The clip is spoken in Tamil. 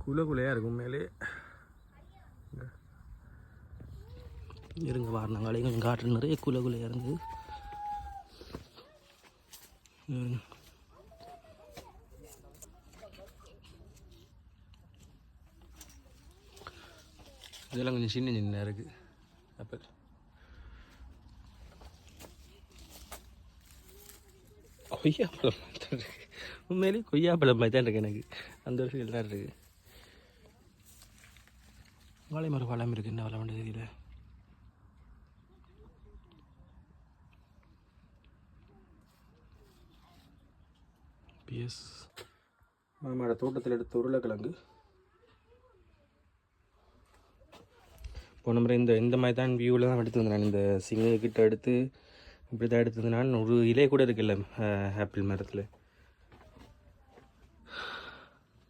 குலையாக இருக்கும் மேலே. இருங்க வாரணங்காலையும் கொஞ்சம் காற்று நிறைய குலையாக இருந்தது. இதெல்லாம் கொஞ்சம் சின்ன சின்ன இருக்குது. ஆப்பிள் கொய்யாப்பழம் தான் இருக்குது. உண்மையிலேயே கொய்யாப்பழம் மாதிரி தான் இருக்குது எனக்கு. அந்த வருஷம் எல்லாம் இருக்குது. வாழை மரம் பழம் இருக்குது. என்ன வளம் தெரியல. பிஎஸ் மாமாவோட தோட்டத்தில் எடுத்த உருளைக்கிழங்கு. போன முறை இந்த மாதிரி தான் வியூவில் தான் எடுத்து நான் இந்த சிங்கக்கிட்ட எடுத்து இப்படி தான் எடுத்தது. நான் ஒரு இலையை கூட இருக்குல்ல ஆப்பிள் மரத்தில்